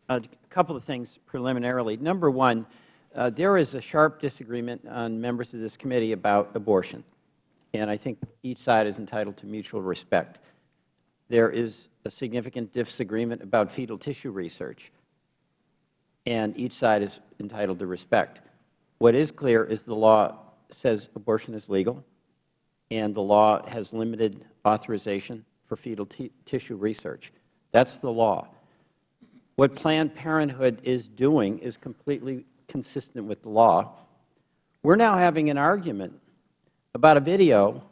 A couple of things preliminarily. Number one, there is a sharp disagreement on members of this committee about abortion, and I think each side is entitled to mutual respect. There is a significant disagreement about fetal tissue research, and each side is entitled to respect. What is clear is the law says abortion is legal, and the law has limited authorization for fetal tissue research. That's the law. What Planned Parenthood is doing is completely consistent with the law. We're now having an argument about a video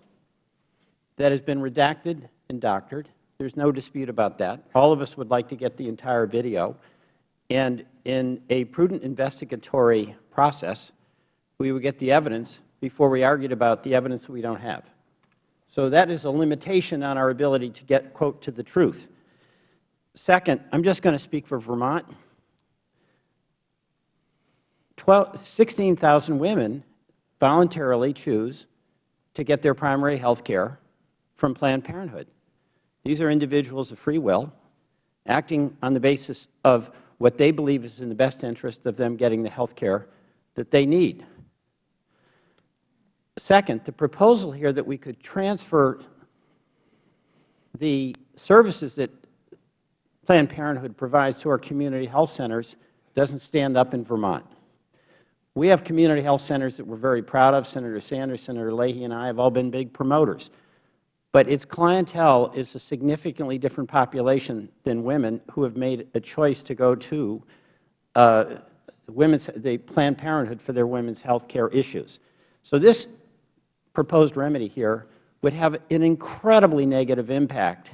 that has been redacted and doctored. There's no dispute about that. All of us would like to get the entire video. And in a prudent investigatory process, we would get the evidence before we argued about the evidence that we don't have. So that is a limitation on our ability to get, quote, to the truth. Second, I'm just going to speak for Vermont. 16,000 women voluntarily choose to get their primary health care from Planned Parenthood. These are individuals of free will, acting on the basis of what they believe is in the best interest of them getting the health care that they need. Second, the proposal here that we could transfer the services that Planned Parenthood provides to our community health centers doesn't stand up in Vermont. We have community health centers that we're very proud of. Senator Sanders, Senator Leahy, and I have all been big promoters. But its clientele is a significantly different population than women who have made a choice to go to the Planned Parenthood for their women's health care issues. So this proposed remedy here would have an incredibly negative impact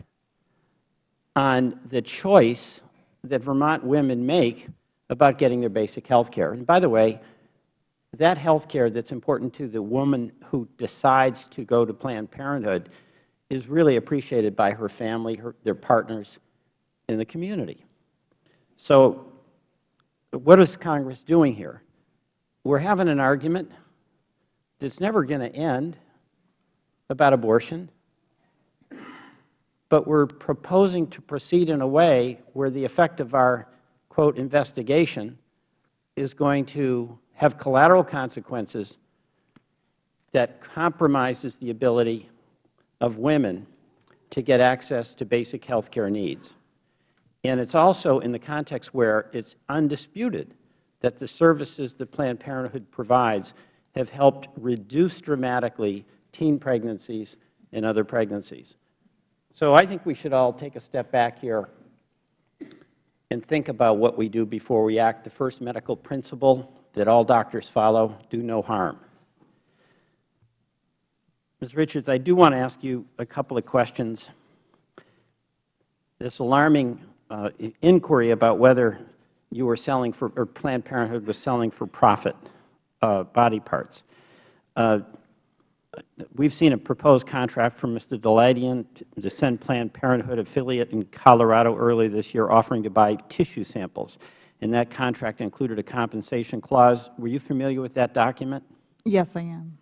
on the choice that Vermont women make about getting their basic health care. And by the way, that health care that's important to the woman who decides to go to Planned Parenthood is really appreciated by her family, their partners in the community. So what is Congress doing here? We're having an argument that's never going to end about abortion, but we're proposing to proceed in a way where the effect of our, quote, investigation is going to have collateral consequences that compromises the ability of women to get access to basic health care needs. And it's also in the context where it's undisputed that the services that Planned Parenthood provides have helped reduce dramatically teen pregnancies and other pregnancies. So I think we should all take a step back here and think about what we do before we act. The first medical principle that all doctors follow: do no harm. Ms. Richards, I do want to ask you a couple of questions. This alarming inquiry about whether you were selling for, or Planned Parenthood was selling for profit body parts. We've seen a proposed contract from Mr. Deladian to send Planned Parenthood affiliate in Colorado earlier this year offering to buy tissue samples. And that contract included a compensation clause. Were you familiar with that document? Yes, I am.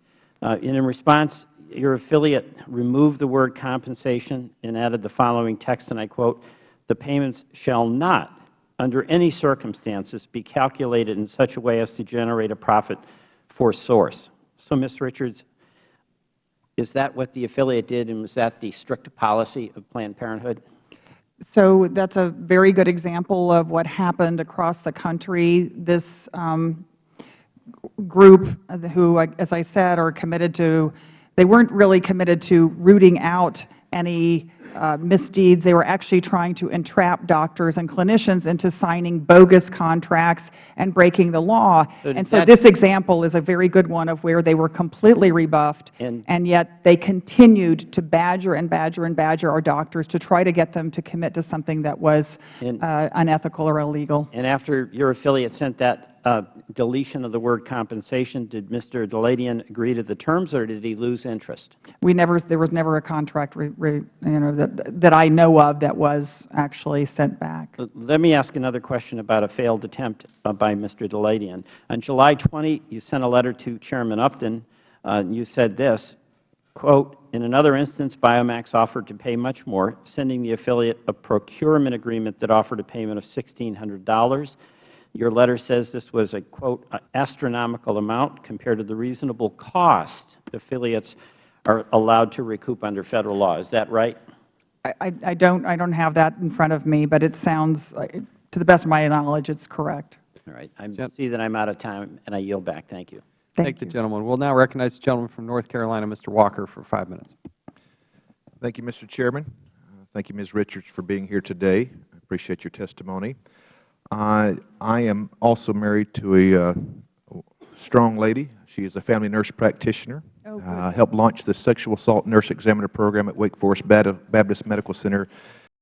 In response, your affiliate removed the word compensation and added the following text, and I quote, "The payments shall not, under any circumstances, be calculated in such a way as to generate a profit for source." So, Ms. Richards, is that what the affiliate did, and was that the strict policy of Planned Parenthood? So that's a very good example of what happened across the country. This group who, as I said, are committed to, they weren't really committed to rooting out any misdeeds. They were actually trying to entrap doctors and clinicians into signing bogus contracts and breaking the law. And so this example is a very good one of where they were completely rebuffed, and yet they continued to badger and badger and badger our doctors to try to get them to commit to something that was unethical or illegal. And after your affiliate sent that deletion of the word compensation, did Mr. Deladian agree to the terms, or did he lose interest? There was never a contract that I know of that was actually sent back. Let me ask another question about a failed attempt by Mr. Deladian. On July 20, you sent a letter to Chairman Upton. You said this, Quote, in another instance, Biomax offered to pay much more, sending the affiliate a procurement agreement that offered a payment of $1,600. Your letter says this was a, quote, astronomical amount compared to the reasonable cost affiliates are allowed to recoup under Federal law. Is that right? I don't have that in front of me, but it sounds, to the best of my knowledge, it's correct. All right. I see that I'm out of time, and I yield back. Thank you. Thank the you. gentleman. We'll now recognize the gentleman from North Carolina, Mr. Walker, for 5 minutes. Thank you, Mr. Chairman. Thank you, Ms. Richards, for being here today. I appreciate your testimony. I am also married to a strong lady. She is a family nurse practitioner. Oh, good. Helped launch the Sexual Assault Nurse Examiner Program at Wake Forest Baptist Medical Center